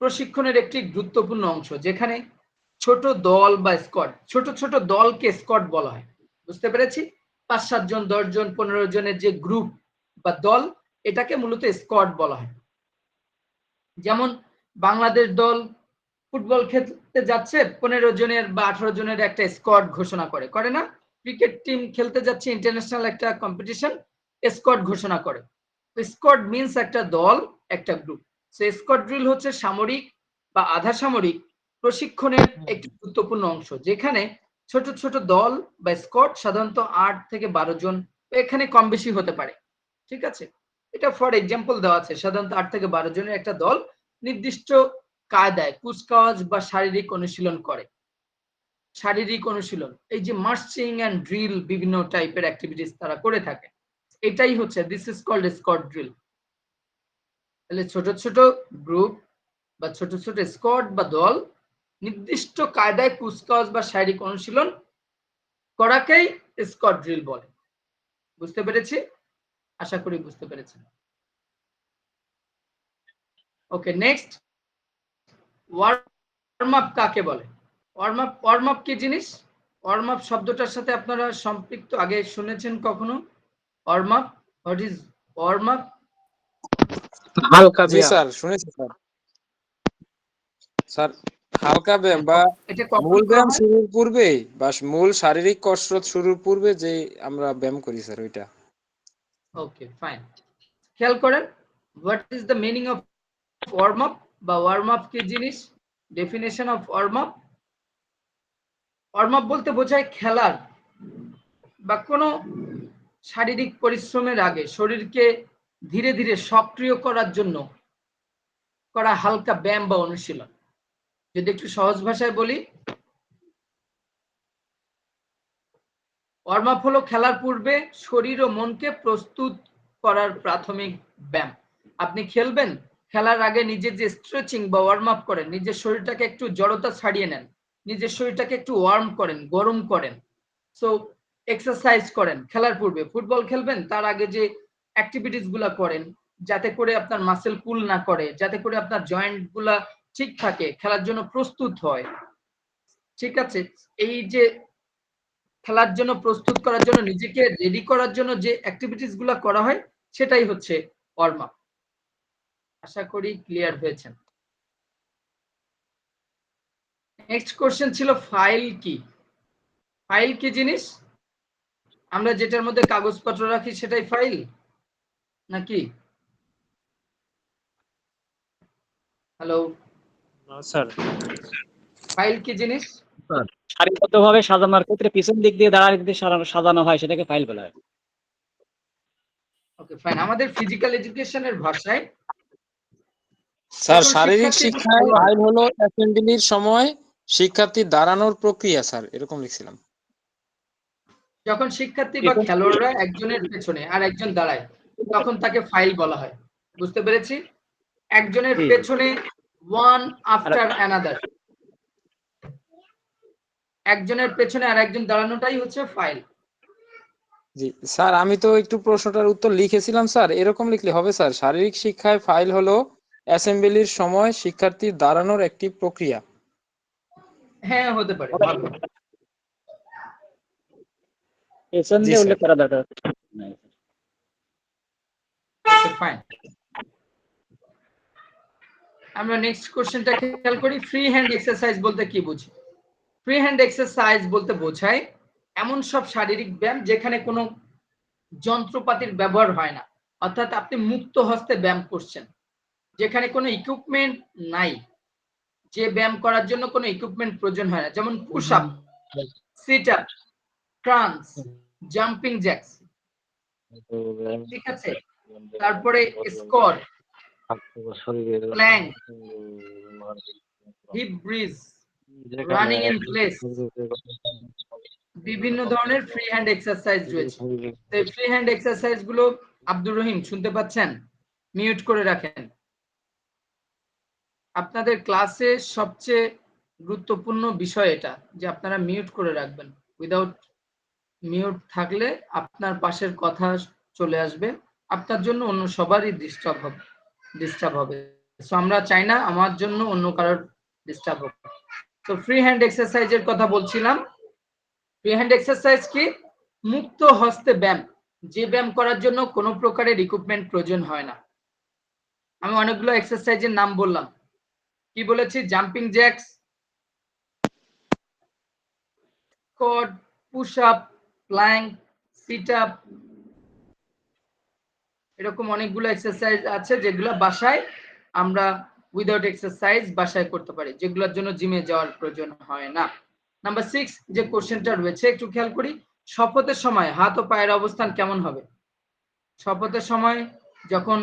প্রশিক্ষণের একটি গুরুত্বপূর্ণ অংশ, যেখানে ছোট দল বা স্কোয়াড, ছোট ছোট দলকে স্কোয়াড বলা হয়। বুঝতে পেরেছি? ৫-৭ জন, ১০ জন, ১৫ জনের যে গ্রুপ বা দল, এটাকে মূলত স্কোয়াড বলা হয়। যেমন বাংলাদেশ দল ফুটবল খেলতে যাচ্ছে, ১৫ জনের বা ১৮ জনের একটা স্কোয়াড ঘোষণা করে না? ক্রিকেট টিম খেলতে যাচ্ছে ইন্টারন্যাশনাল একটা কম্পিটিশন, স্কোয়াড ঘোষণা করে। স্কোয়াড মিন্স একটা দল, একটা গ্রুপ। সো স্কোয়াড ড্রিল হচ্ছে সামরিক বা আধা সামরিক প্রশিক্ষণের একটি গুরুত্বপূর্ণ অংশ, যেখানে ছোট ছোট দল বা স্কোয়াড, সাধারণত ৮ থেকে ১২ জন, এখানে কম বেশি হতে পারে। ঠিক আছে? এটা ফর এক্সাম্পল দেওয়া আছে, সাধারণত ৮ থেকে ১২ জনের একটা দল নির্দিষ্ট কায়দায় কুচকাওয়াজ বা শারীরিক অনুশীলন করে। শারীরিক অনুশীলন, এই যে মার্চিং এন্ড ড্রিল, বিভিন্ন টাইপের অ্যাক্টিভিটিস তারা করে থাকে, এটাই হচ্ছে this is called squad drill. তাহলে ছোট ছোট গ্রুপ বা ছোট ছোট স্কোয়াড বা দল নির্দিষ্ট কায়দায় কুচকাওয়াজ বা শারীরিক অনুশীলন করাকেই স্কোয়াড ড্রিল বলে। বুঝতে পেরেছি? আশা করি বুঝতে পেরেছেন। ওকে, নেক্সট, ওয়ার্ম আপ কাকে বলে? ওয়ার্ম আপ কি জিনিস? ওয়ার্ম আপ শব্দটার সাথে আপনারা সম্পৃক্ত, আগে শুনেছেন কখনো warm up? What is warm up? হালকা জি ব্যায়াম। স্যার, শুনেছি স্যার। স্যার, হালকা ব্যায়াম বা এটা কখন মূল করা ব্যায়াম হয়? শুরুর পূর্বে বা মূল শারীরিক কসরত শুরুর পূর্বে যে আমরা ব্যায়াম করি স্যার, ওইটা। ওকে, ফাইন। খেয়াল করেন, what is the meaning of warm up বা ওয়ার্ম আপ কি জিনিস? Definition of warm up. Warm up বলতে বোঝায় খেলার বা কোনো শারীরিক পরিশ্রমের আগে শরীরকে ধীরে ধীরে সক্রিয় করার জন্য করা হালকা ব্যায়াম বা অনুশীলন। যদি একটু সহজ ভাষায় বলি, ওয়ার্ম আপ হলো খেলার পূর্বে শরীর ও মনকে প্রস্তুত করার প্রাথমিক ব্যায়াম। আপনি খেলবেন, খেলার আগে নিজের যে স্ট্রেচিং বা ওয়ার্ম আপ করেন, নিজের শরীরটাকে একটু জড়তা ছাড়িয়ে নেন, নিজের শরীরটাকে একটু ওয়ার্ম করেন, গরম করেন। সো এক্সারসাইজ করেন খেলার পূর্বে। ফুটবল খেলবেন, তার আগে যে অ্যাক্টিভিটিস গুলা করেন, যাতে করে আপনার মাসেল পুল না করে, যাতে করে আপনার জয়েন্ট গুলা ঠিক থাকে, খেলার জন্য প্রস্তুত হয়। ঠিক আছে? এই যে খেলার জন্য প্রস্তুত করার জন্য, নিজেকে রেডি করার জন্য যে অ্যাক্টিভিটিস গুলা করা হয়, সেটাই হচ্ছে ওয়ার্ম আপ। আশা করি ক্লিয়ার হয়েছেন। নেক্সট কোশ্চেন ছিল ফাইল কি? ফাইল কি জিনিস? আমরা যেটার মধ্যে কাগজপত্র রাখি সেটাই ফাইল নাকি? হ্যালো, স্যার, ফাইল কি জিনিস? সারিবদ্ধভাবে সাজানোর ক্ষেত্রে পিছন দিক দিয়ে দাঁড়ায় যদি সাজানো হয়, সেটাকে ফাইল বলা হয়। ওকে, ফাইন। আমাদের ফিজিক্যাল এডুকেশনের ভাষায় স্যার, যখন শারীরিক শিক্ষার্থী বা শিক্ষায় খেলোয়াড়, ফাইল হলো অ্যাসেম্বলির সময় শিক্ষার্থী দাঁড়ানোর প্রক্রিয়া স্যার, এরকম লিখছিলাম। যখন শিক্ষার্থী বা খেলোয়াড়রা একজনের পেছনে আর একজন দাঁড়ায়, তখন তাকে ফাইল বলা হয়। বুঝতে পেরেছি? একজনের পেছনে ওয়ান আফটার অ্যানাদার, একজনের পেছনে আর একজন দাঁড়ানোটাই হচ্ছে ফাইল। জি স্যার, আমি তো একটু প্রশ্নটার উত্তর লিখেছিলাম স্যার, এরকম লিখলে হবে স্যার? শারীরিক শিক্ষায় ফাইল হলো অ্যাসেম্বলির সময় শিক্ষার্থীর দাঁড়ানোর একটি প্রক্রিয়া। হ্যাঁ, হতে পারে, ভালো। পেছন জি দিয়ে উল্লেখ স্যার। করা দরকার। ওকে, ফাইন। আমরা নেক্সট কোশ্চেনটা খেয়াল করি। ফ্রি হ্যান্ড এক্সারসাইজ বলতে কি বুঝি? ফ্রি হ্যান্ড এক্সারসাইজ বলতে বোঝায় এমন সব শারীরিক ব্যায়াম যেখানে কোনো যন্ত্রপাতির ব্যবহার হয় না, অর্থাৎ আপনি মুক্ত হস্তে ব্যায়াম করছেন, যেখানে কোনো ইকুইপমেন্ট নাই, যে ব্যায়াম করার জন্য কোনো ইকুইপমেন্ট প্রয়োজন হয় না, যেমন push up, sit up, crunch, jumping jacks. ঠিক আছে? তারপরে squat, plank, hip bridge, running in place, বিভিন্ন ধরনের ফ্রি হ্যান্ড এক্সারসাইজ রয়েছে। এই ফ্রি হ্যান্ড এক্সারসাইজ গুলো, আব্দুর রহিম শুনতে পাচ্ছেন? মিউট করে রাখেন। আপনাদের ক্লাসে সবচেয়ে গুরুত্বপূর্ণ বিষয় এটা, যে আপনারা মিউট করে রাখবেন। উইদাউট মিউট থাকলে আপনার পাশের কথা চলে আসবে, আপনার জন্য অন্য সবারই ডিস্টার্ব হবে। সো আমরা চাই না আমার জন্য অন্য কারোর ডিস্টার্ব হোক। তো ফ্রি হ্যান্ড এক্সারসাইজের কথা বলছিলাম। ফ্রি হ্যান্ড এক্সারসাইজ কি? মুক্ত হস্তে ব্যায়াম, যে ব্যায়াম করার জন্য কোনো প্রকারের ইকুইপমেন্ট প্রয়োজন হয় না। আমি অনেকগুলো এক্সারসাইজের নাম বললাম। কি বলেছি? Jumping jacks, squat, push up, plank, sit up, এরকম অনেকগুলো এক্সারসাইজ আছে যেগুলো বাসায় আমরা উইদাউট এক্সারসাইজ বাসায় করতে পারি, যেগুলোর জন্য জিমে যাওয়ার প্রয়োজন হয় না। নাম্বার 6 যে কোশ্চেনটা রয়েছে একটু খেয়াল করি। শপথের সময় হাত ও পায়ের অবস্থান কেমন হবে? শপথের সময় যখন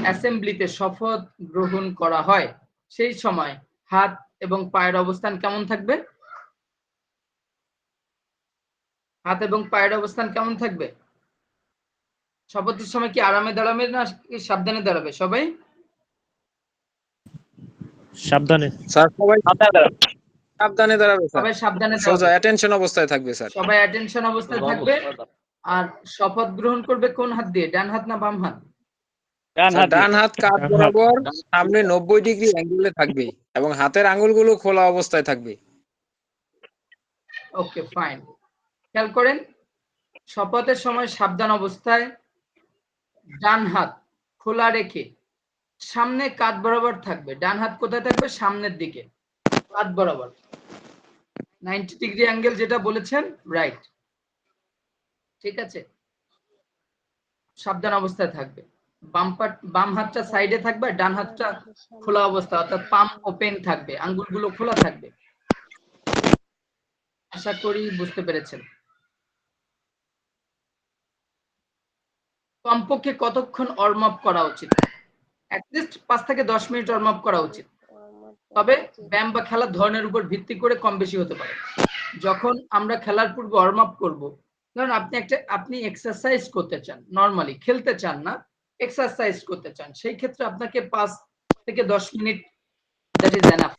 অ্যাসেম্বলিতে শপথ গ্রহণ করা হয় সেই সময় হাত এবং পায়ের অবস্থান কেমন থাকবে? হাত এবং পায়ের অবস্থান কেমন থাকবে? শপথের সময় কি আরামে দাঁড়াবে না সাবধানে দাঁড়াবে সবাই? সাবধানে। স্যার সবাই সাবধানে দাঁড়ান। সাবধানে দাঁড়াবে স্যার, সবাই সাবধানে সোজা দাঁড়াবে, অ্যাটেনশন অবস্থায় থাকবে স্যার। সবাই অ্যাটেনশন অবস্থায় থাকবে। আর শপথ গ্রহণ করবে কোন হাত দিয়ে? ডান হাত না বাম হাত? ডান স্যার হাত দিয়ে। ডান হাত কাঁধ ডান হাত। বরাবর সামনে 90 ডিগ্রি অ্যাঙ্গেলে থাকবে এবং হাতের আঙ্গুলগুলো খোলা অবস্থায় থাকবে। Okay fine. খেয়াল করেন, শপথের সময় সাবধান অবস্থায় ডান হাত খোলা রেখে সামনে কাঁধ বরাবর থাকবে। ডান হাত কোথায় থাকবে? সামনের দিকে, কাঁধ বরাবর 90 ডিগ্রি অ্যাঙ্গেল যেটা বলেছেন, রাইট। ঠিক আছে, সাবধান অবস্থায় থাকবে। বাম হাতটা সাইডে থাকবে, ডান হাতটা খোলা অবস্থা, অর্থাৎ পাম ওপেন থাকবে, আঙ্গুলগুলো খোলা থাকবে। আশা করি বুঝতে পেরেছেন। কমপক্ষে কতক্ষণ ওয়ার্ম আপ করা উচিত? অ্যাটলিস্ট 5 থেকে 10 মিনিট ওয়ার্ম আপ করা উচিত। তবে ব্যায়াম বা খেলার ধরনের উপর ভিত্তি করে কম বেশি হতে পারে। যখন আমরা খেলার পূর্বে ওয়ার্ম আপ করবো, ধরুন আপনি এক্সারসাইজ করতে চান, নরমালি খেলতে চান না, এক্সারসাইজ করতে চান, সেই ক্ষেত্রে আপনাকে 5 থেকে 10 minute that is enough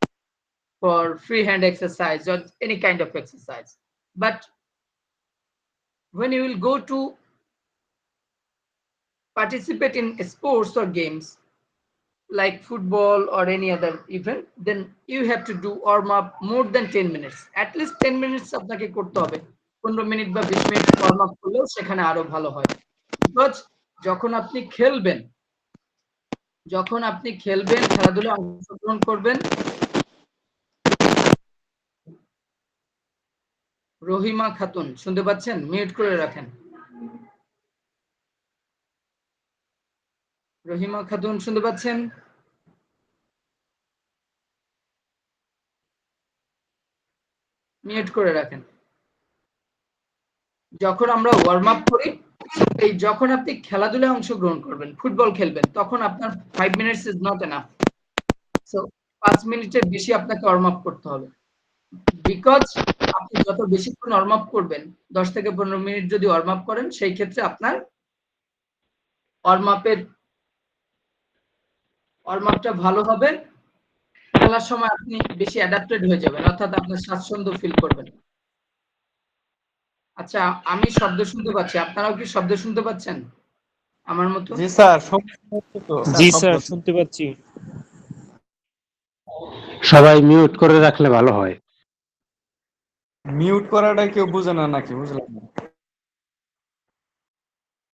for free hand exercise or any kind of exercise. But when you will go to participate in sports or games like football or any other event, then you have to do warm up more than 10 minutes. At least 10 minutes আপনাকে করতে হবে। 15 minute বা 20 minute warm up করলেও সেখানে আরো ভালো হয়। Because যখন আপনি খেলবেন, খেলাধুলায় অংশগ্রহণ করবেন, রহিমা খাতুন শুনতে পাচ্ছেন? মিউট করে রাখেন। রহিমা খাতুন শুনতে পাচ্ছেন? মিউট করে রাখেন। যখন আমরা ওয়ার্ম আপ করি, যখন আপনি খেলাধুলায় অংশগ্রহণ করবেন, ফুটবল খেলবেন, তখন আপনার 5 minutes is not enough. So 5 মিনিটের বেশি আপনাকে ওয়ার্ম আপ করতে হবে। বিকজ আপনি যত বেশিক্ষণ ওয়ার্ম আপ করবেন, 10 থেকে 15 মিনিট যদি ওয়ার্ম আপ করেন, সেই ক্ষেত্রে আপনার ওয়ার্ম আপটা ভালো হবে। খেলার সময় আপনি বেশি অ্যাডাপ্টেড হয়ে যাবেন, অর্থাৎ আপনার স্বাচ্ছন্দ্য ফিল করবেন। আচ্ছা, আমি শব্দ শুনতে পাচ্ছি, আপনারাও কি শব্দ শুনতে পাচ্ছেন আমার মতো? জি স্যার, জি স্যার, শুনতে পাচ্ছি। সবাই মিউট করে রাখলে ভালো হয়। মিউট করাটা কেউ বুঝে না নাকি? বুঝলাম না।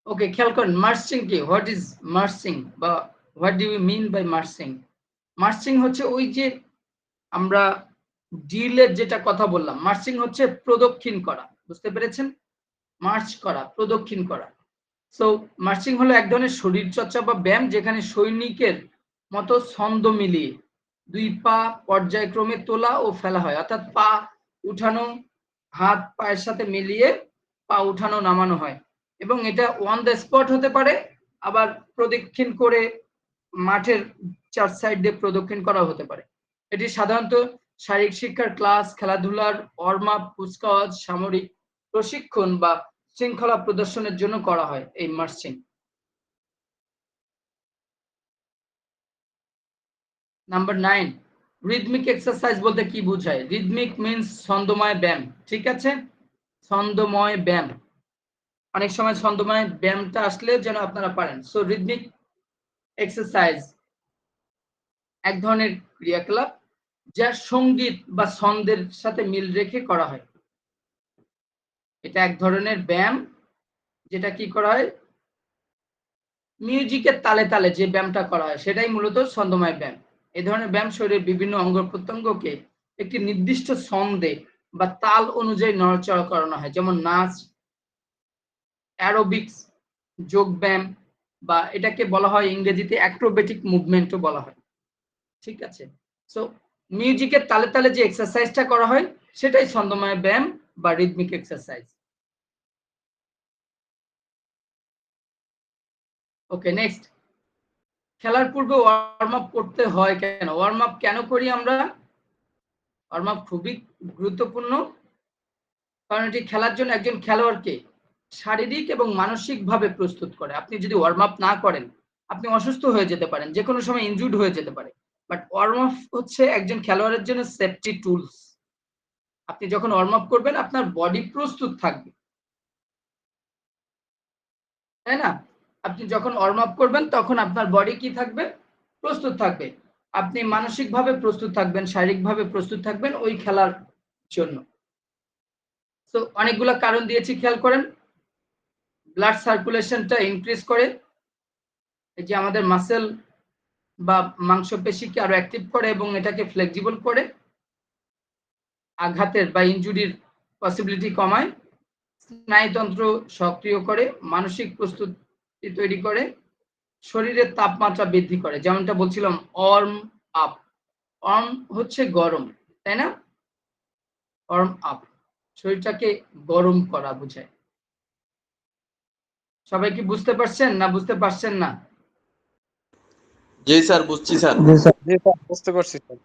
ওকে, খেয়াল করেন, মার্চিং কি? হোয়াট ইজ মার্চিং বা what do you mean by marching? Marching হচ্ছে ওই যে আমরা ডিলের যেটা কথা বললাম, মার্চিং হচ্ছে প্রদক্ষিণ করা, বুঝতে পেরেছেন? মার্চ করা, প্রদক্ষিণ করা। সো মার্চিং হলো এক ধরনের শরীর চর্চা বা ব্যায়াম, যেখানে সৈনিকের মতো ছন্দ মিলিয়ে 2 পা পর্যায়ক্রমে তোলা ও ফেলা হয়, অর্থাৎ পা উঠানো, হাত পায়ের সাথে মিলিয়ে পা উঠানো নামানো হয়, এবং এটা অন দ্য স্পট হতে পারে, আবার প্রদক্ষিণ করে মাঠের 4 সাইড দিয়ে প্রদক্ষিণ করা হতে পারে। এটি সাধারণত শারীরিক শিক্ষার ক্লাস, খেলাধুলার ওয়ার্ম আপ, কুচকাওয়াজ, সামরিক প্রশিক্ষণ বা শৃঙ্খলা প্রদর্শনের জন্য করা হয় এই মার্চিং। নাম্বার 9, রিদমিক এক্সারসাইজ বলতে কি বোঝায়? রিদমিক মিন্স ছন্দময় ব্যায়াম। ঠিক আছে, ছন্দময় ব্যায়াম। অনেক সময় ছন্দময় ব্যায়ামটা আসলে যেন আপনারা পারেন। সো রিদমিক এক্সারসাইজ এক ধরনের ক্রিয়াকলাপ যা সঙ্গীত বা ছন্দের সাথে মিল রেখে করা হয়। এটা এক ধরনের ব্যায়াম যেটা কি করা হয়, মিউজিকের তালে তালে যে ব্যায়ামটা করা হয় সেটাই মূলত ছন্দময় ব্যায়াম। এই ধরনের ব্যায়াম শরীরের বিভিন্ন অঙ্গ প্রত্যঙ্গকে একটি নির্দিষ্ট ছন্দে বা তাল অনুযায়ী নড়াচড়া করানো হয়, যেমন নাচ, অ্যারোবিক্স, যোগ ব্যায়াম, বা এটাকে বলা হয় ইংরেজিতে অ্যাক্রোবেটিক মুভমেন্টও বলা হয়। ঠিক আছে, সো মিউজিকের তালে তালে যে এক্সারসাইজটা করা হয় সেটাই ছন্দময় ব্যায়াম বা রিদমিক এক্সারসাইজ। ওকে, নেক্সট, খেলার পূর্বে ওয়ার্ম আপ করতে হয় কেন? ওয়ার্ম আপ কেন করি আমরা? ওয়ার্ম আপ খুবই গুরুত্বপূর্ণ, কারণ এটি খেলার জন্য একজন খেলোয়াড়কে শারীরিক এবং মানসিকভাবে প্রস্তুত করে। আপনি যদি ওয়ার্ম আপ না করেন আপনি অসুস্থ হয়ে যেতে পারেন, যে কোনো সময় ইনজুর্ড হয়ে যেতে পারে। বাট ওয়ার্ম আপ হচ্ছে একজন খেলোয়াড়ের জন্য সেফটি টুলস। আপনি যখন ওয়ার্ম আপ করবেন আপনার বডি প্রস্তুত থাকবে, তাই না? আপনি যখন ওয়ার্ম আপ করবেন তখন আপনার বডি কি থাকবে? প্রস্তুত থাকবে। আপনি মানসিকভাবে প্রস্তুত থাকবেন, শারীরিকভাবে প্রস্তুত থাকবেন ওই খেলার জন্য। তো অনেকগুলো কারণ দিয়েছি, খেয়াল করেন। ব্লাড সার্কুলেশনটা ইনক্রিজ করে, এই যে আমাদের মাসেল বা মাংসপেশিকে আরো অ্যাক্টিভ করে এবং এটাকে ফ্লেক্সিবল করে, আঘাতের বা ইনজুরির পসিবিলিটি কমায়, স্নায়ুতন্ত্র সক্রিয় করে, মানসিক প্রস্তুতি তৈরি করে, শরীরের তাপমাত্রা বৃদ্ধি করে, যেমনটা বলছিলাম ওয়ার্ম আপ। ওয়ার্ম হচ্ছে গরম, তাই না? ওয়ার্ম আপ শরীরটাকে গরম করা বোঝায়। সবাই কি বুঝতে পারছেন না বুঝতে পারছেন না? জি স্যার, বুঝছি স্যার। জি স্যার, বুঝতে পারছি স্যার।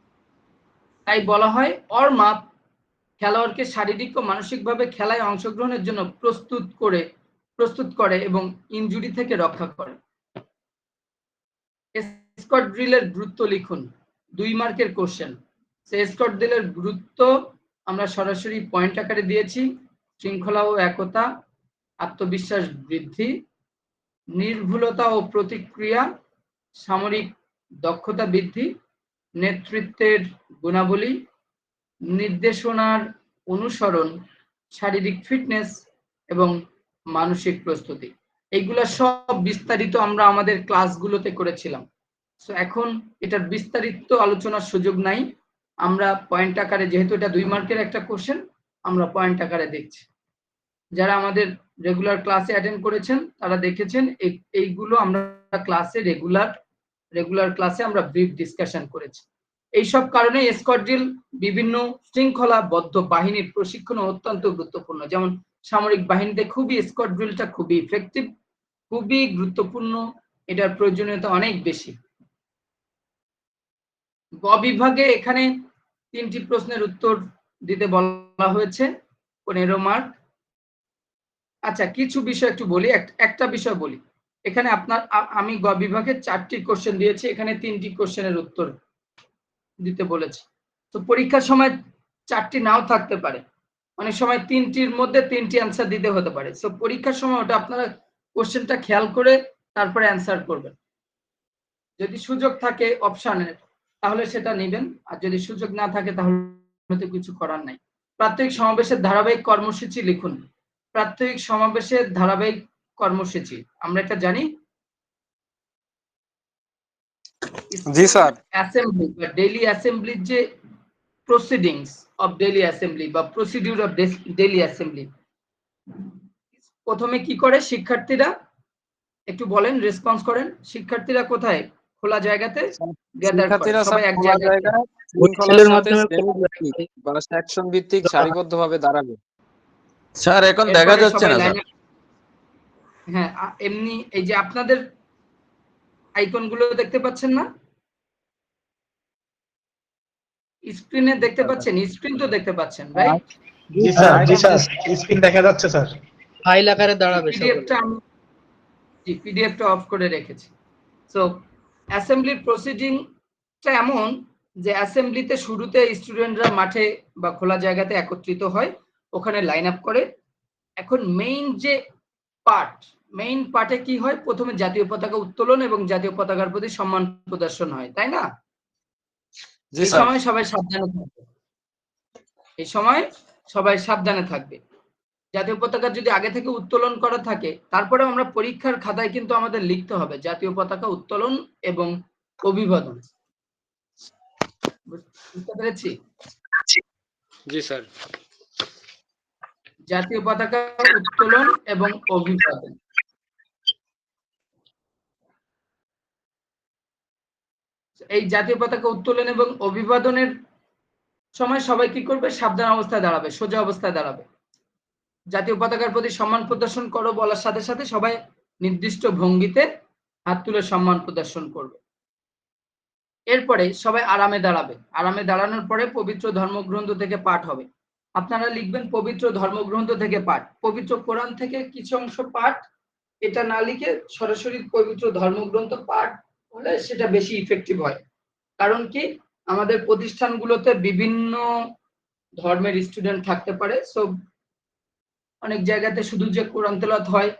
তাই বলা হয় ওয়ার্ম আপ খেলোয়াড়কে শারীরিক ও মানসিকভাবে খেলায় অংশগ্রহণের জন্য প্রস্তুত করে এবং ইনজুরি থেকে রক্ষা করে। স্কট ড্রিলের গুরুত্ব লিখুন, 2 মার্কের কোশ্চেন। স্কট ড্রিলের গুরুত্ব আমরা সরাসরি পয়েন্ট আকারে দিয়েছি। শৃঙ্খলা ও একতা, আত্মবিশ্বাস বৃদ্ধি, নির্ভুলতা ও প্রতিক্রিয়া, সামরিক দক্ষতা বৃদ্ধি, নেতৃত্বের গুণাবলী, নির্দেশনার অনুসরণ, শারীরিক ফিটনেস এবং মানসিক প্রস্তুতি। এইগুলা সব বিস্তারিত আমরা আমাদের ক্লাসগুলোতে করেছিলাম। সো এখন এটার বিস্তারিত আলোচনার সুযোগ নাই, আমরা পয়েন্ট আকারে, যেহেতু এটা 2 মার্কের একটা কোশ্চেন, আমরা পয়েন্ট আকারে দেখছি। যারা আমাদের রেগুলার ক্লাসে অ্যাটেন্ড করেছেন তারা দেখেছেন এইগুলো আমরা ক্লাসে রেগুলার ক্লাসে আমরা ব্রিফ ডিসকাশন করেছি। এইসব কারণে স্কট ড্রিল বিভিন্ন শৃঙ্খলাবদ্ধ বাহিনীর প্রশিক্ষণ অত্যন্ত গুরুত্বপূর্ণ। যেমন সামরিক বাহিনীতে স্কট ড্রিলটা খুবই ইফেক্টিভ, খুবই গুরুত্বপূর্ণ, এটার প্রয়োজনীয়তা অনেক বেশি। গ বিভাগে এখানে 3টি প্রশ্নের উত্তর দিতে বলা হয়েছে, 15 মার্ক। আচ্ছা, কিছু বিষয় একটু বলি, একটা বিষয় বলি। এখানে আমি গ বিভাগে 4টি কোশ্চেন দিয়েছি, এখানে 3টি কোশ্চেনের উত্তর দিতে বলেছি। তো পরীক্ষার সময় 4টি নাও থাকতে পারে, অনেক সময় 3টির মধ্যে 3টি অ্যান্সার দিতে হতে পারে। সো পরীক্ষার সময় ওটা আপনারা কোশ্চেনটা খেয়াল করে তারপরে অ্যান্সার করবেন। যদি সুযোগ থাকে অপশনের তাহলে সেটা নেবেন, আর যদি সুযোগ না থাকে তাহলে তো কিছু করার নাই। প্রাত্যহিক সমাবেশের ধারাবাহিক কর্মসূচি লিখুন। প্রাত্যহিক সমাবেশের ধারাবাহিক কর্মসূচি আমরা এটা জানি। জি স্যার। অ্যাসেম্বলি বা ডেইলি অ্যাসেম্বলির যে প্রসিডিংস অফ ডেইলি অ্যাসেম্বলি বা প্রসিডিউর অফ ডেইলি অ্যাসেম্বলি, প্রথমে কি করে শিক্ষার্থীরা, একটু বলেন, রেসপন্স করেন। শিক্ষার্থীরা কোথায়? খোলা জায়গাতে গ্যাদার করে, শিক্ষার্থীরা সবাই এক খোলা জায়গায় জায়গায় শৃঙ্খলার সাথে শ্রেণী ভিত্তিক বা সেকশন ভিত্তিক সারিবদ্ধভাবে দাঁড়াবে। স্যার এখন এরপরে দেখা যাচ্ছে সবাই না স্যার। লাইনে, হ্যাঁ এমনি এই যে আপনাদের আইকন গুলো দেখতে পাচ্ছেন না স্ক্রিনে? দেখতে পাচ্ছেন? স্ক্রিন তো দেখতে পাচ্ছেন, রাইট? জি স্যার, জি স্যার, স্ক্রিন দেখা যাচ্ছে স্যার। ফাইল আকারে দাঁড়াবে পিডিএফটা আমি পিডিএফটা অফ করে রেখেছি। সো অ্যাসেম্বলির প্রসিডিংটা এমন যে অ্যাসেম্বলিতে শুরুতে স্টুডেন্টরা মাঠে বা খোলা জায়গাতে একত্রিত হয়, ওখানে লাইন আপ করে। এখন মেইন পার্টে কি হয়? প্রথমে জাতীয় পতাকা উত্তোলন এবং জাতীয় পতাকার প্রতি সম্মান প্রদর্শন হয়, তাই না? জি এই স্যার। সময় সবাই সাবধানে থাকবে। এই সময় সবাই সাবধানে থাকবে। জাতীয় পতাকা যদি আগে থেকে উত্তোলন করা থাকে, তারপরেও আমরা পরীক্ষার খাতায় কিন্তু আমাদের লিখতে হবে জাতীয় পতাকা উত্তোলন এবং অভিবাদন। বুঝতে পেরেছি? জি স্যার। জাতীয় পতাকা উত্তোলন এবং অভিবাদন। এই জাতীয় পতাকা উত্তোলন এবং অভিবাদনের সময় সবাই কি করবে? সাবধান অবস্থায় দাঁড়াবে, সোজা অবস্থায় দাঁড়াবে। জাতীয় পতাকার প্রতি সম্মান প্রদর্শন করো বলার সাথে সাথে সবাই নির্দিষ্ট ভঙ্গিতে হাত তুলে সম্মান প্রদর্শন করবে। এরপরে সবাই আরামে দাঁড়াবে। আরামে দাঁড়ানোর পরে পবিত্র ধর্মগ্রন্থ থেকে পাঠ হবে। আপনারা লিখবেন পবিত্র ধর্মগ্রন্থ থেকে পাঠ। পবিত্র কোরআন থেকে কিছু অংশ পাঠ, এটা না লিখে সরাসরি পবিত্র ধর্মগ্রন্থ পাঠ হলে সেটা বেশি ইফেক্টিভ হয়। কারণ কি, আমাদের প্রতিষ্ঠানগুলোতে বিভিন্ন ধর্মের স্টুডেন্ট থাকতে পারে। সো অনেক জায়গাতে শুধু যে কোরআন তেলাওয়াত হয়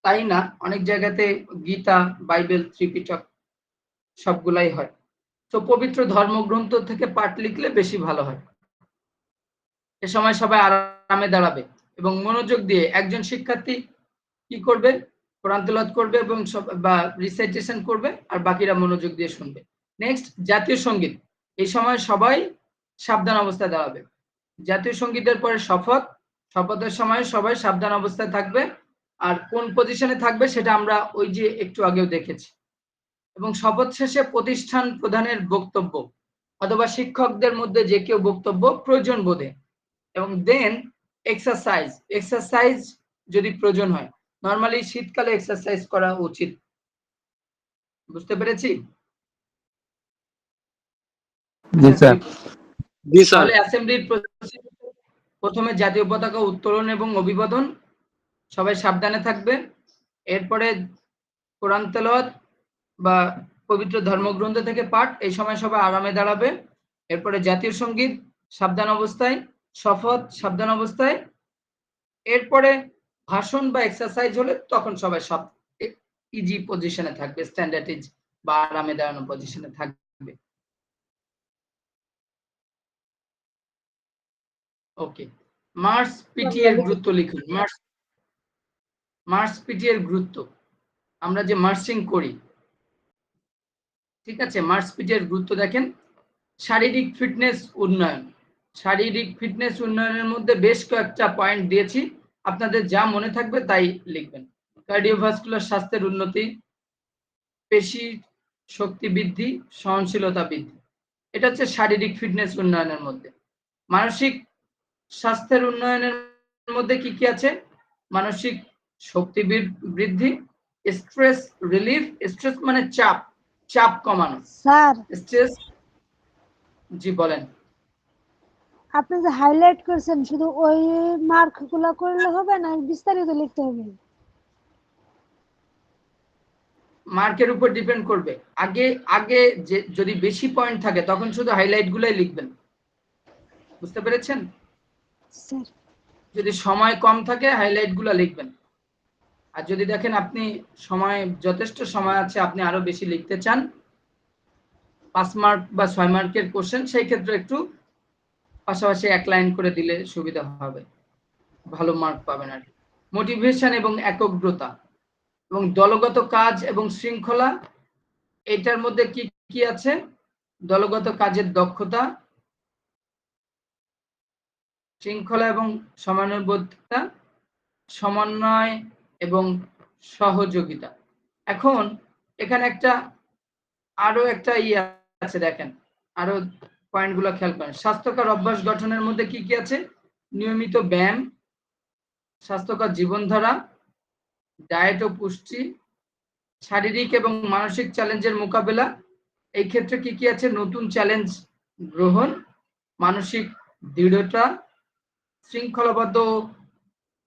তাই না, অনেক জায়গাতে গীতা, বাইবেল, ত্রিপিটক সবগুলাই হয়। তো পবিত্র ধর্মগ্রন্থ থেকে পাঠ লিখলে বেশি ভালো হয়। এ সময় সবাই আরামে দাঁড়াবে এবং মনোযোগ দিয়ে একজন শিক্ষার্থী কি করবে? কোরআন তেলাওয়াত করবে এবং বা রিসাইটেশন করবে, আর বাকিরা মনোযোগ দিয়ে শুনবে। নেক্সট, জাতীয় সঙ্গীত। এই সময় সবাই সাবধান অবস্থায় দাঁড়াবে। জাতীয় সঙ্গীতের পরে শপথ। শপথের সময় সবাই সাবধান অবস্থায় থাকবে। আর কোন পজিশনে থাকবে সেটা আমরা ওই যে একটু আগেও দেখেছি। এবং শপথ শেষে প্রতিষ্ঠান প্রধানের বক্তব্য অথবা শিক্ষকদের মধ্যে যে কেউ বক্তব্য প্রয়োজন বোধে। এবং দেন এক্সারসাইজ যদি প্রয়োজন হয়। নরমালি শীতকালে এক্সারসাইজ করা উচিত। বুঝতে পেরেছি? জি স্যার। জি স্যার। তাহলে অ্যাসেম্বলির প্রথমে জাতীয় পতাকা উত্তোলন এবং অভিবাদন, সবাই সাবধানে থাকবে। এরপরে কোরআন তেলাওয়াত বা পবিত্র ধর্মগ্রন্থ থেকে পাঠ, এই সময় সবাই আরামে দাঁড়াবে। এরপরে জাতীয় সঙ্গীত সাবধান অবস্থায়, শপথ সাবধান অবস্থায়। এরপরে ভাষণ বা এক্সারসাইজ হলে তখন সবাই সব ইজি পজিশনে থাকবে, স্ট্যান্ডার্ড ইজ বা আরামে দাঁড়ানো পজিশনে থাকবে। ওকে, মার্চ পিটি এর গুরুত্ব লিখুন। মার্চ পিটি এর গুরুত্ব, আমরা যে মার্চিং করি, ঠিক আছে, মার্চ পিটি এর গুরুত্ব দেখেন। শারীরিক ফিটনেস উন্নয়ন। শারীরিক ফিটনেস উন্নয়নের মধ্যে বেশ কয়েকটা পয়েন্ট দিয়েছি, আপনাদের যা মনে থাকবে তাই লিখবেন। কার্ডিওভাস্কুলার স্বাস্থ্যের উন্নতি, পেশি শক্তি বৃদ্ধি, সহনশীলতা বৃদ্ধি, এটা হচ্ছে শারীরিক ফিটনেস উন্নয়নের মধ্যে। মানসিক স্বাস্থ্যের উন্নয়নের মধ্যে কি কি আছে? মানসিক শক্তি বৃদ্ধি, স্ট্রেস রিলিফ। স্ট্রেস মানে চাপ কমানো। স্যার, স্ট্রেস, জি বলেন। আপনি যে হাইলাইট করছেন শুধু ওই মার্ক গুলা করলে হবে না, বিস্তারিত লিখতে হবে? মার্কের উপর ডিপেন্ড করবে। আগে যে যদি বেশি পয়েন্ট থাকে তখন শুধু হাইলাইট গুলাই লিখবেন। বুঝতে পেরেছেন? স্যার, যদি সময় কম থাকে হাইলাইট গুলা লিখবেন। আর যদি দেখেন আপনি যথেষ্ট সময় আছে, আপনি আরো বেশি লিখতে চান, 5 মার্ক বা 6 মার্কের কোশ্চেন, সেই ক্ষেত্রে একটু পাশাপাশি এক লাইন করে দিলে সুবিধা হবে, ভালো মার্ক পাবেন আর কি। মোটিভেশন এবং একগ্রতা এবং দলগত কাজ এবং শৃঙ্খলা, এটার মধ্যে কি কি আছে? দলগত কাজের দক্ষতা, শৃঙ্খলা এবং সমন্বয়বোধতা, সমন্বয় এবং সহযোগিতা। এখন এখানে আরো একটা আছে, দেখেন আরো পয়েন্টগুলো খেয়াল করেন। স্বাস্থ্যকর অভ্যাস গঠনের মধ্যে কি কি আছে? নিয়মিত ব্যায়াম, স্বাস্থ্যকর জীবনধারা, ডায়েট ও পুষ্টি, শারীরিক এবং মানসিক চ্যালেঞ্জের মোকাবেলা, এই ক্ষেত্রে কি কি আছে? নতুন চ্যালেঞ্জ গ্রহণ, মানসিক দৃঢ়তা, শৃঙ্খলাবদ্ধ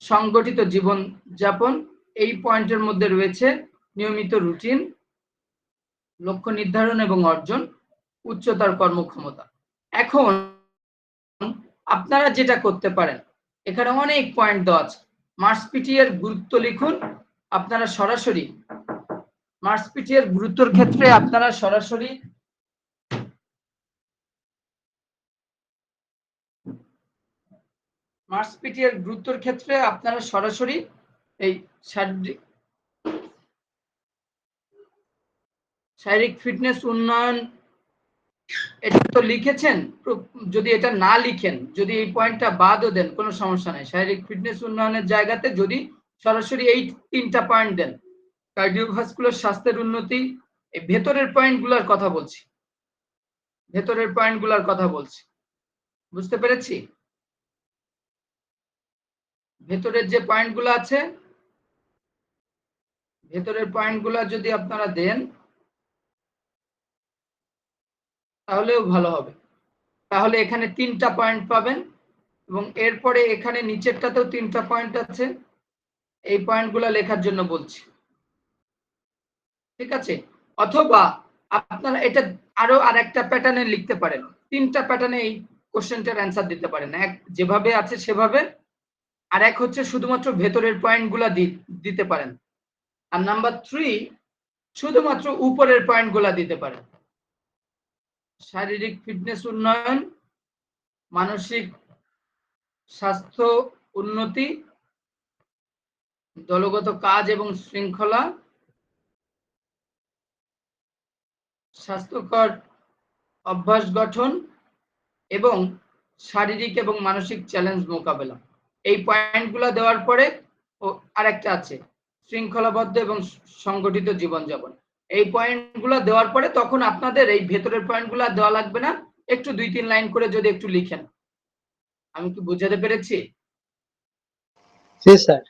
সংগঠিত জীবন যাপন। এই পয়েন্টের মধ্যে রয়েছে নিয়মিত রুটিন, লক্ষ্য নির্ধারণ এবং অর্জন, উচ্চতর কর্মক্ষমতা। এখন আপনারা যেটা করতে পারেন, এখানে অনেক পয়েন্ট দেওয়া আছে। মার্চ পিটি এর গুরুত্ব লিখুন। আপনারা সরাসরি মার্চ পিটি এর গুরুত্বের ক্ষেত্রে আপনারা সরাসরি মার্কস পিটি এর গুরুত্বের ক্ষেত্রে আপনারা সরাসরি এই শারীরিক ফিটনেস উন্নয়ন এটা তো লিখেছেন, যদি এটা না লিখেন, যদি এই পয়েন্টটা বাদও দেন কোনো সমস্যা নাই। শারীরিক ফিটনেস উন্নয়নের জায়গাতে যদি সরাসরি এই 3টা পয়েন্ট দেন, কার্ডিওভাস্কুলার স্বাস্থ্যের উন্নতি, এই ভেতরের পয়েন্টগুলোর কথা বলছি, ভেতরের পয়েন্টগুলোর কথা বলছি, বুঝতে পেরেছি? ভেতরের যে পয়েন্টগুলো আছে, ভেতরের পয়েন্টগুলো যদি আপনারা দেন তাহলেও ভালো হবে। তাহলে এখানে 3টা পয়েন্ট পাবেন এবং এরপরে এখানে নিচেরটাতেও 3টা পয়েন্ট আছে, এই পয়েন্টগুলো লেখার জন্য বলছি, ঠিক আছে? অথবা আপনারা এটা আরো আরেকটা প্যাটার্নে লিখতে পারেন, 3টা প্যাটার্নে এই কোশ্চেনটার অ্যান্সার দিতে পারেন। এক যেভাবে আছে সেভাবে, আর এক হচ্ছে শুধুমাত্র ভেতরের পয়েন্টগুলো দিতে পারেন, আর নাম্বার 3 শুধুমাত্র উপরের পয়েন্টগুলো দিতে পারেন। শারীরিক ফিটনেস উন্নয়ন, মানসিক স্বাস্থ্য উন্নতি, দলগত কাজ এবং শৃঙ্খলা, স্বাস্থ্যকর অভ্যাস গঠন এবং শারীরিক এবং মানসিক চ্যালেঞ্জ মোকাবেলা। এই পয়েন্টগুলো দেওয়ার পরে আরেকটা আছে শৃঙ্খলাবদ্ধ এবং সংগঠিত জীবনযাপন। এই পয়েন্টগুলো দেওয়ার পরে তখন আপনাদের এই ভেতরের পয়েন্টগুলো দেওয়া লাগবে না, একটু 2-3 লাইন করে যদি একটু লিখেন। আমি কি বুঝাতে পেরেছি? জি স্যার।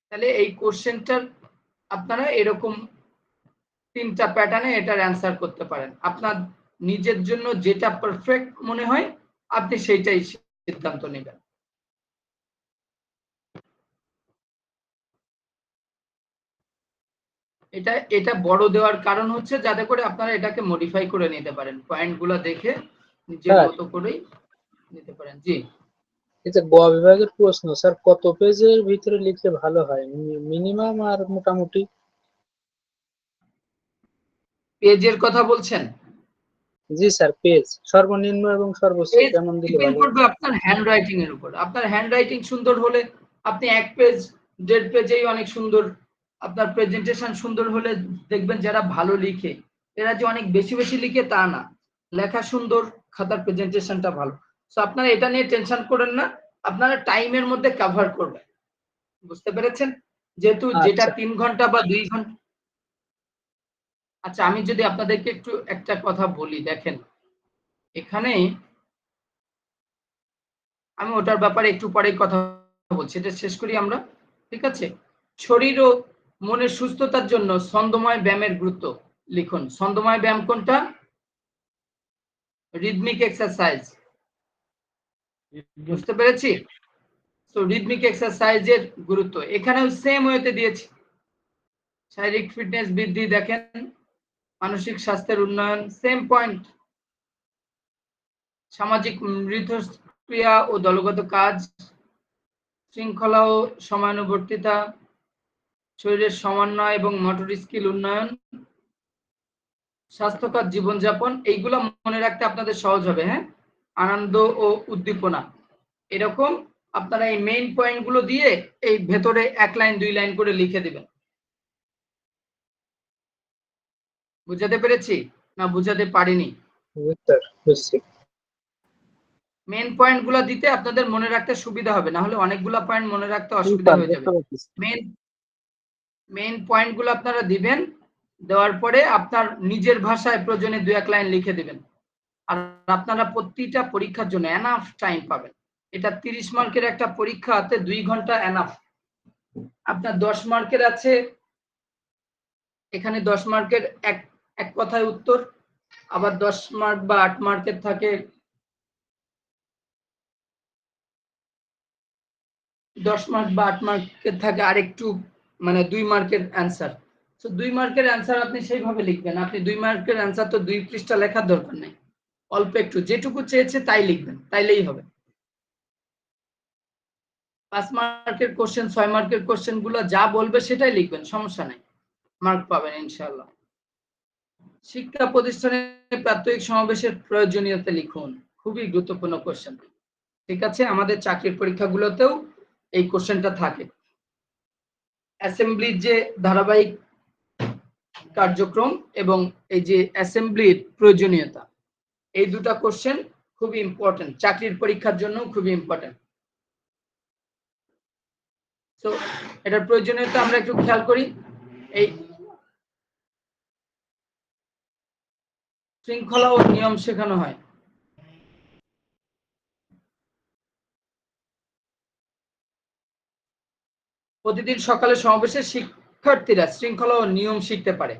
তাহলে এই কোশ্চেনটার আপনারা এরকম 3টা প্যাটার্নে এটার অ্যান্সার করতে পারেন। আপনার নিজের জন্য যেটা পারফেক্ট মনে হয় আপনি সেইটাই সিদ্ধান্ত নেবেন। এটা বড় দেওয়ার কারণ হচ্ছে যাতে করে আপনারা এটাকে মডিফাই করে নিতে পারেন, পয়েন্টগুলো দেখে নিজের মতো করেই নিতে পারেন। জি, এটা গ বিভাগের প্রশ্ন স্যার, কত পেজের ভিতরে লিখলে ভালো হয়, মিনিমাম আর মোটামুটি? পেজের কথা বলছেন? জি স্যার, পেজ সর্বনিম্ন এবং সর্বোচ্চ পেজ কেমন দিলে ডিপেন্ড ভালো? করবে আপনার হ্যান্ড রাইটিং এর উপর। আপনার হ্যান্ড রাইটিং সুন্দর হলে আপনি 1 পেজ 1.5 পেজেই অনেক সুন্দর। আপনার প্রেজেন্টেশন সুন্দর হলে দেখবেন যারা ভালো লিখে এরা যে অনেক বেশি বেশি লিখে তা না, লেখা সুন্দর, খাতার প্রেজেন্টেশনটা ভালো। সো আপনারা এটা নিয়ে টেনশন করেন না, আপনারা টাইমের মধ্যে কভার করবেন, বুঝতে পেরেছেন? যেহেতু যেটা 3 ঘন্টা বা 2 ঘন্টা। আচ্ছা, আমি যদি আপনাদেরকে একটু একটা কথা বলি, দেখেন এখানে আমি ওটার ব্যাপারে একটু পরেই কথা বলছি, এটা শেষ করি আমরা, ঠিক আছে? শরীর ও মনের সুস্থতার জন্য ছন্দময় ব্যায়ামের গুরুত্ব লিখুন। ছন্দময় ব্যায়াম কোনটা? রিদমিক এক্সারসাইজ, বুঝতে পেরেছি? তো রিদমিক এক্সারসাইজের গুরুত্ব এখানেও সেম ওয়েতে দিয়েছি। শারীরিক ফিটনেস বৃদ্ধি, দেখেন মানসিক স্বাস্থ্যের উন্নয়ন, সেম পয়েন্ট। সামাজিক মিথস্ক্রিয়া ও দলগত কাজ, শৃঙ্খলা ও সময়ানুবর্তিতা, শরীরের সমন্বয় এবং মোটর স্কিল উন্নয়ন, স্বাস্থ্যকর জীবনযাপন, এইগুলো মনে রাখতে আপনাদের সহজ হবে। হ্যাঁ, আনন্দ ও উদ্দীপনা, এরকম আপনারা এই মেইন পয়েন্টগুলো দিয়ে এই ভেতরে 1 লাইন 2 লাইন করে লিখে দিবেন। বুঝাতে পেরেছি না বুঝাতে পারিনি? মেইন পয়েন্টগুলো দিতে আপনাদের মনে রাখতে সুবিধা হবে, না হলে অনেকগুলো পয়েন্ট মনে রাখতে অসুবিধা হয়ে যাবে। মেইন পয়েন্টগুলো আপনারা দিবেন, দেওয়ার পরে আপনার নিজের ভাষায় প্রয়োজনে 2-1 লাইন লিখে দিবেন। আর আপনারা প্রতিটা পরীক্ষার জন্য এনাফ টাইম পাবেন। এটা 30 মার্কের একটা পরীক্ষা, হাতে 2 ঘন্টা এনাফ। আপনার 10 মার্কের আছে, এখানে 10 মার্কের এক কথায় উত্তর, আবার 10 মার্ক বা 8 মার্কের থাকে 10 মার্ক বা 8 মার্কের থাকে আরেকটু মানে 2 মার্কের অ্যান্সার। তো 2 মার্কের অ্যান্সার আপনি সেইভাবে লিখবেন। আপনি 2 মার্কের অ্যান্সার তো 2 পৃষ্ঠা লেখার দরকার নেই, অল্প একটু যেটুকু চেয়েছে তাই লিখবেন, তাইলেই হবে। 5 মার্কের কোশ্চেন 6 মার্কের কোশ্চেন গুলো যা বলবে সেটাই লিখবেন, সমস্যা নাই, মার্ক পাবেন ইনশাআল্লাহ। শিক্ষা প্রতিষ্ঠানে প্রাত্যহিক সমাবেশের প্রয়োজনীয়তা লিখুন, খুবই গুরুত্বপূর্ণ কোশ্চেন। ঠিক আছে, আমাদের চাকরির পরীক্ষাগুলোতেও এই কোশ্চেনটা থাকে। অ্যাসেম্বলির যে ধারাবাহিক কার্যক্রম এবং এই যে অ্যাসেম্বলির প্রয়োজনীয়তা, এই দুটা কোশ্চেন খুবই ইম্পর্টেন্ট, চাকরির পরীক্ষার জন্য খুবই ইম্পর্টেন্ট। তো এটার প্রয়োজনীয়তা আমরা একটু খেয়াল করি। এই শৃঙ্খলা ও নিয়ম শেখানো হয়। প্রতিদিন সকালে সমাবেশে শিক্ষার্থীরা শৃঙ্খলা ও নিয়ম শিখতে পারে।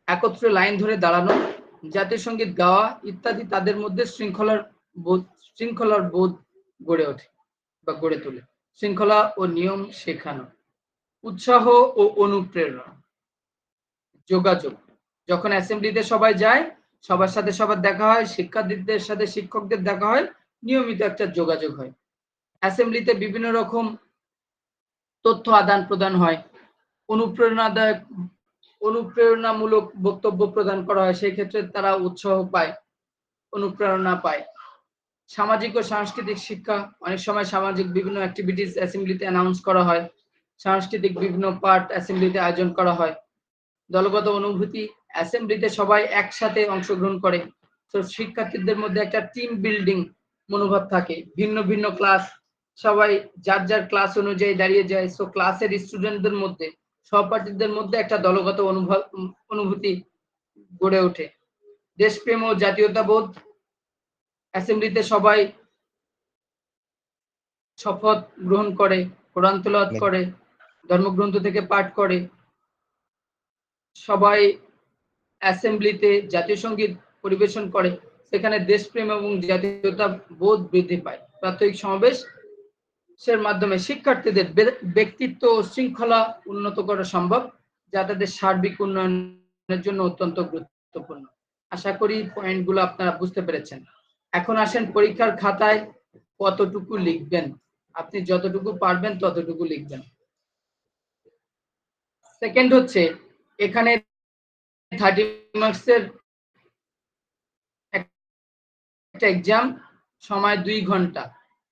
একত্রে লাইন ধরে দাঁড়ানো, জাতীয় সঙ্গীত গাওয়া ইত্যাদি তাদের মধ্যে শৃঙ্খলার বোধ গড়ে ওঠে বা গড়ে তোলে। শৃঙ্খলা ও নিয়ম শেখানো। উৎসাহ ও অনুপ্রেরণা। যোগাযোগ, যখন অ্যাসেম্বলিতে সবাই যায়, সবার সাথে সবার দেখা হয়, শিক্ষার্থীদের সাথে শিক্ষকদের দেখা হয়, নিয়মিত একটা যোগাযোগ হয়। অ্যাসেম্বলিতে বিভিন্ন রকম তথ্য আদান প্রদান হয়, অনুপ্রেরণামূলক বক্তব্য প্রদান করা হয়, সেই ক্ষেত্রে তারা উৎসাহ পায়, অনুপ্রেরণা পায়। সামাজিক ও সাংস্কৃতিক শিক্ষা, অনেক সময় সামাজিক বিভিন্ন অ্যাক্টিভিটিস অ্যাসেম্বলিতে অ্যানাউন্স করা হয়, সাংস্কৃতিক বিভিন্ন পার্ট অ্যাসেম্বলিতে আয়োজন করা হয়। দলগত অনুভূতি, অ্যাসেম্বলিতে সবাই একসাথে অংশগ্রহণ করে, তো শিক্ষার্থীদের মধ্যে একটা টিম বিল্ডিং মনোভাব থাকে। ভিন্ন ভিন্ন ক্লাস, সবাই যার যার ক্লাস অনুযায়ী দাঁড়িয়ে যায়, সো ক্লাসের স্টুডেন্টদের মধ্যে, সহপাঠীদের মধ্যে একটা দলগত অনুভূতি গড়ে ওঠে। দেশপ্রেম ও জাতীয়তাবোধ, অ্যাসেম্বলিতে সবাই শপথ গ্রহণ করে, কোরআন তেলাওয়াত করে, ধর্মগ্রন্থ থেকে পাঠ করে, সবাই অ্যাসেম্বলিতে জাতীয় সঙ্গীত পরিবেশন করে, সেখানে দেশপ্রেম এবং জাতীয়তা বোধ বৃদ্ধি পায়। প্রাত্যহিক সমাবেশের মাধ্যমে শিক্ষার্থীদের ব্যক্তিত্ব ও শৃঙ্খলা উন্নত করা সম্ভব, যা তাদের সার্বিক উন্নয়নের জন্য অত্যন্ত গুরুত্বপূর্ণ। আশা করি পয়েন্টগুলো আপনারা বুঝতে পেরেছেন। এখন আসেন পরীক্ষার খাতায় কতটুকু লিখবেন। আপনি যতটুকু পারবেন ততটুকু লিখবেন। সেকেন্ড হচ্ছে, এখানে 30 মার্কসের একটা এক্সাম, সময় 2 ঘন্টা,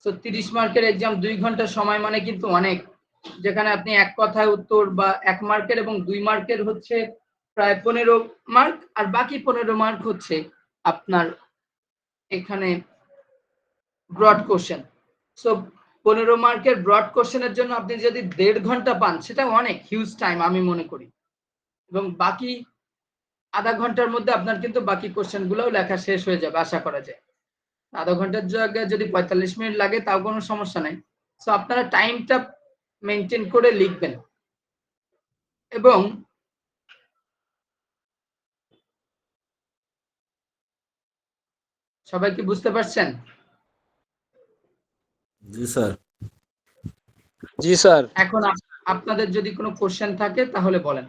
তো 30 মার্কের এক্সাম 2 ঘন্টা সময় মানে কিন্তু অনেক, যেখানে আপনি এক কথায় উত্তর বা 1 মার্কের এবং 2 মার্কের হচ্ছে প্রায় 15 মার্ক, আর বাকি 15 মার্ক হচ্ছে আপনার এখানে ব্রড কোশ্চেন। সো 15 মার্কের ব্রড কোশ্চেনের জন্য আপনি যদি 1.5 ঘন্টা পান, সেটা অনেক হিউজ টাইম আমি মনে করি, এবং বাকি আধা ঘন্টার মধ্যে আপনার কিন্তু বাকি কোশ্চেন গুলোও লেখা শেষ হয়ে যাবে আশা করা যায়। আধা ঘন্টার জায়গায় যদি 45 মিনিট লাগে তাও কোনো সমস্যা নাই। সো আপনারা টাইমটা মেনটেন করে লিখবেন। এবং সবাই কি বুঝতে পারছেন? জি স্যার। জি স্যার। এখন আপনাদের যদি কোনো কোশ্চেন থাকে তাহলে বলেন।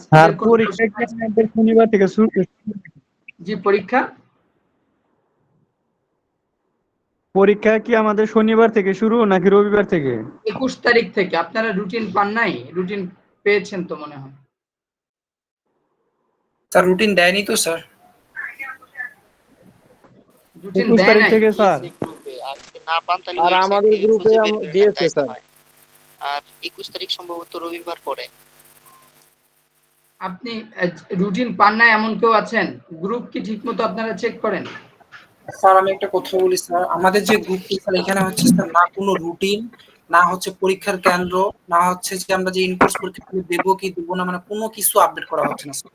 স্যার পরীক্ষা কি আমাদের শনিবার থেকে শুরু? জি, পরীক্ষা কি আমাদের শনিবার থেকে শুরু নাকি রবিবার থেকে? 21 তারিখ থেকে। আপনারা রুটিন পান নাই? রুটিন পেয়েছেন তো মনে হয়। স্যার রুটিন দেয়নি তো স্যার। রুটিন 21 দেয় তারিখ নাই থেকে স্যার। আর আমাদের গ্রুপে দিয়েছে স্যার। আর 21 তারিখ সম্ভবত রবিবার পড়ে। আপনি রুটিন পান নাই এমন কেউ আছেন? গ্রুপ কি ঠিকমতো আপনারা চেক করেন? স্যার আমি একটা কথা বলি স্যার, আমাদের যে গ্রুপটি স্যার, এখানে হচ্ছে স্যার না কোনো রুটিন, না হচ্ছে পরীক্ষার কেন্দ্র, না হচ্ছে যে আমরা যে ইনকোর্স পরীক্ষা দেবো কি দেবো না, মানে কোনো কিছু আপডেট করা হচ্ছে না স্যার।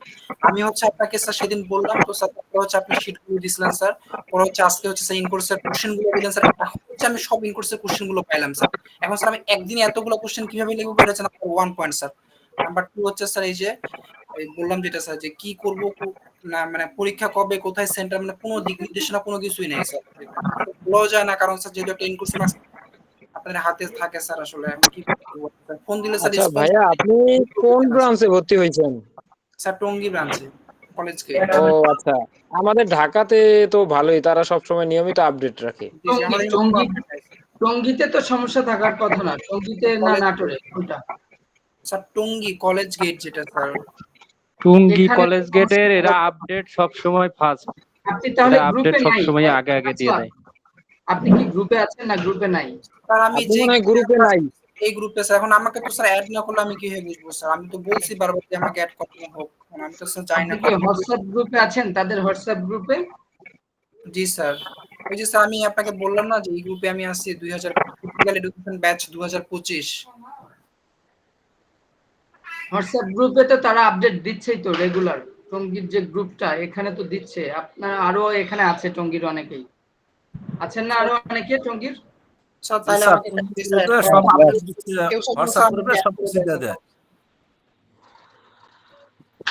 আমি হচ্ছে আপনাকে স্যার সেদিন বললাম তো স্যার, হচ্ছে আপনি শিট করে দিয়েছিলেন স্যার, পরে হচ্ছে আজকে হচ্ছে স্যার ইনকোর্সের কোশ্চেন গুলো দিলেন স্যার, হচ্ছে আমি সব ইনকোর্সের কোশ্চেন গুলো পাইলাম স্যার। এখন স্যার আমি একদিনে এতগুলো কোশ্চেন কিভাবে লিখবো পেরেছেন? 1 পয়েন্ট স্যার। নাম্বার 2 হচ্ছে স্যার এই যে বললাম যেটা স্যার, যে কি করব না, মানে পরীক্ষা কবে, কোথায় সেন্টার, মানে কোনো দিক নির্দেশনা কোনো কিছুই নেই স্যার। বলা যায় না, কারণ স্যার যেহেতু একটা ইনকোর্স মার্কস আপনাদের হাতে থাকে স্যার, আসলে আমি কি করব? ফোন দিলে স্যার আচ্ছা ভাইয়া, আপনি কোন ব্রাঞ্চে ভর্তি হয়েছেন? স্যার টঙ্গী ব্রাঞ্চে, কলেজ কে। ও আচ্ছা, আমাদের ঢাকাতে তো ভালোই, তারা সবসময় নিয়মিত আপডেট রাখে। টঙ্গীতে তো সমস্যা থাকার কথা না। টঙ্গীতে না নাটোরে? কোনটা? স্যার টঙ্গী কলেজ গেট যেটা স্যার। টুঙ্গি এখানে কলেজ কোনো গেটের সমস্যা এরা হবে না। আপডেট সব সময় ফাস্ট, আপনি তাহলে এরা আপডেট গ্রুপে সব নাই? সময় আগে আগে দিয়ে আচ্ছা, দেয়। আপনি কি গ্রুপে আছেন না গ্রুপে নাই? স্যার আমি আপনি যে মনে হয় গ্রুপে নাই। এই গ্রুপে স্যার, এখন আমাকে তো স্যার অ্যাড না করলে আমি কিভাবে বুঝবো স্যার? আমি তো বলছি বারবার যে আমাকে অ্যাড করতে হোক, আমি তো স্যার জানি আপনি না কি হোয়াটসঅ্যাপ গ্রুপে আছেন, তাদের হোয়াটসঅ্যাপ গ্রুপে? জি স্যার, ওই যে স্যার আমি আপনাকে বললাম না যে এই গ্রুপে আমি আছি 2000 ফিজিক্যাল এডুকেশন ব্যাচ 2025। হোয়াটসঅ্যাপ গ্রুপে তো তারা আপডেট দিচ্ছেই তো রেগুলার। টঙ্গীর যে গ্রুপটা এখানে তো দিচ্ছে, আপনার আরো এখানে আছে টঙ্গীর অনেকেই আছেন না, আরো অনেকে টঙ্গীর। স্যার তাহলে আমাকে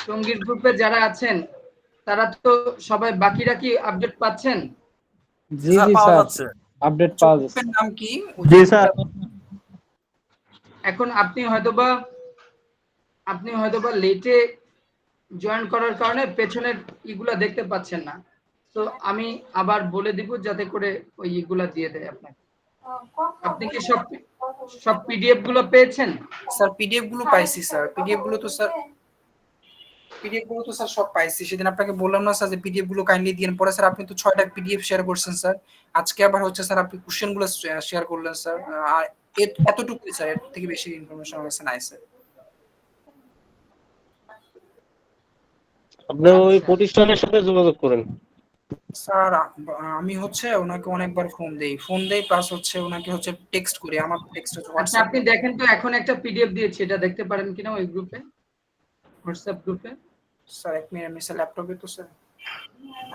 টঙ্গীর গ্রুপে যারা আছেন তারা তো সবাই, বাকিরা কি আপডেট পাচ্ছেন? জি জি স্যার, আপডেট পাওয়া যাচ্ছে। গ্রুপের নাম কি? জি স্যার। এখন আপনি হয়তোবা লেটে জয়েন করার কারণে পেছনের ইগুলা দেখতে পাচ্ছেন না। তো আমি আবার বলে দিব যাতে করে ওই ইগুলা দিয়ে দেয় আপনাকে। আপনি কি সব পিডিএফ গুলো পেয়েছেন? স্যার পিডিএফ গুলো পাইছি স্যার, পিডিএফ গুলো তো স্যার সব পাইছি। সেদিন আপনাকে বললাম না স্যার যে পিডিএফ গুলো কাইন্ডলি দিয়েন। পরে স্যার আপনি তো 6টা পিডিএফ শেয়ার করছেন স্যার। আজকে আবার হচ্ছে স্যার আপনি কোশ্চেন গুলো শেয়ার করলেন স্যার। আর এতটুকুই স্যার, এর থেকে বেশি ইনফরমেশন আমার কাছে নাই স্যার। আপনি ওই প্রতিষ্ঠানের সাথে যোগাযোগ করেন। স্যার আমি হচ্ছে ওনাকে অনেকবার ফোন দেই প্লাস হচ্ছে ওনাকে হচ্ছে টেক্সট করি। আমার টেক্সট হচ্ছে আচ্ছা, হোয়াটসঅ্যাপ। আপনি দেখেন তো এখন একটা পিডিএফ দিয়েছি, এটা দেখতে পারেন কিনা ওই গ্রুপে, হোয়াটসঅ্যাপ গ্রুপে। স্যার এক মিনিট, আমি স্যার ল্যাপটপে তো স্যার।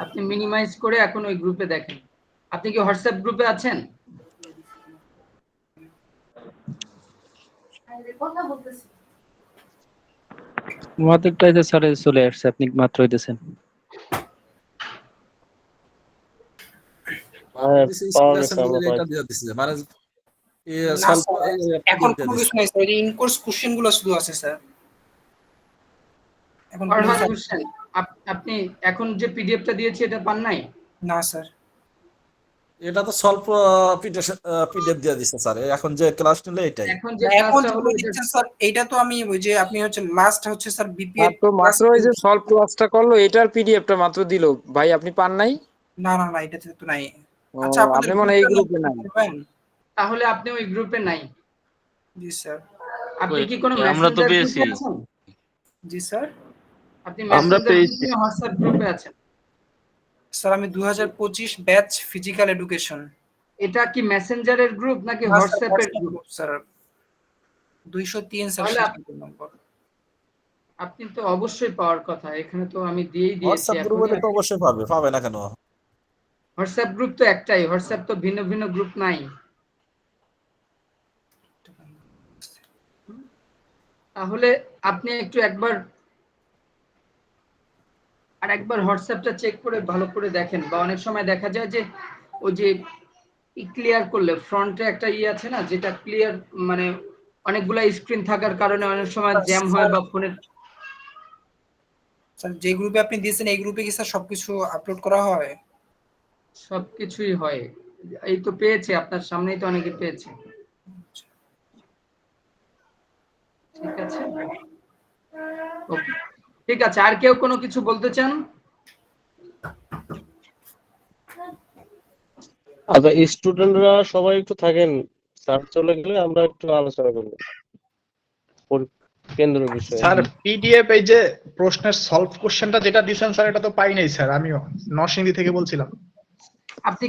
আপনি মিনিমাইজ করে এখন ওই গ্রুপে দেখেন। আপনি কি হোয়াটসঅ্যাপ গ্রুপে আছেন? আমাদেরটাই যে স্যার চলে আসছে, আপনি মাত্র হইতেছেন। না স্যার, এখন কোনো কিছু নাই স্যার, এই ইনকোর্স কোশ্চেন গুলো শুধু আছে স্যার। এখন আপনি এখন যে পিডিএফটা দিয়েছি এটা পান নাই? না স্যার, এটা তো সলভ পিডিএফ দিয়ে দিছে স্যার, এখন যে ক্লাস নিলে এটাই। এখন যে এখন ক্লাসটা হলো দিচ্ছেন স্যার, এইটা তো আমি ওই যে আপনি হচ্ছে লাস্ট হচ্ছে স্যার বিপিএ মাত্র ওই যে সলভ ক্লাসটা করলো, এটার পিডিএফটা মাত্র দিলো। ভাই আপনি পান নাই? না এটাতে তো নাই। ও, আচ্ছা আপনি মনে হয় এই গ্রুপে নাই। তাহলে আপনি ওই গ্রুপে নাই। জি স্যার। আপনি কি কোনো আমরা তো মেসেঞ্জার পেয়েছি। গ্রুপে আছেন? জি স্যার। আপনি আমরা মেসেঞ্জার পেয়েছি। গ্রুপে, হোয়াটসঅ্যাপ গ্রুপে আছেন? স্যার আমি 2025 ব্যাচ ফিজিক্যাল এডুকেশন। এটা কি মেসেঞ্জারের গ্রুপ নাকি হোয়াটসঅ্যাপের গ্রুপ? স্যার 203 স্যার নম্বর। আপনি তো অবশ্যই পাওয়ার কথা, এখানে তো আমি দিয়েই দিয়েছি। হোয়াটসঅ্যাপ গ্রুপে তো অবশ্যই পাবে না কেন? হোয়াটসঅ্যাপ গ্রুপ তো একটাই, হোয়াটসঅ্যাপ তো ভিন্ন ভিন্ন গ্রুপ নাই। তাহলে আপনি একটু একবার হোয়াটসঅ্যাপটা চেক করে ভালো করে দেখেন। বা অনেক সময় দেখা যায় যে ওই যে ক্লিয়ার করলে ফ্রন্টে একটা আছে না, যেটা ক্লিয়ার, মানে অনেকগুলা স্ক্রিন থাকার কারণে অনেক সময় জ্যাম হয় বা ফোনের। স্যার যে গ্রুপে আপনি দিয়েছেন এই গ্রুপে কি স্যার সবকিছু আপলোড করা হয়? সবকিছুই হয়। এই তো পেয়েছে, আপনার সামনেই তো অনেকে পেয়েছে। ঠিক আছে, ওকে, ঠিক আছে। আর কেউ কোনো কিছু বলতে চান? আচ্ছা, স্টুডেন্টরা সবাই একটু থাকেন, স্যার চলে গেলে আমরা একটু আলোচনা করব কেন্দ্র বিষয়ে। স্যার পিডিএফ এই যে প্রশ্নের সলভ কোশ্চেনটা যেটা দিয়েছেন স্যার, এটা তো পাই নাই স্যার। আমিও নরসিংদী থেকে বলছিলাম। আপনি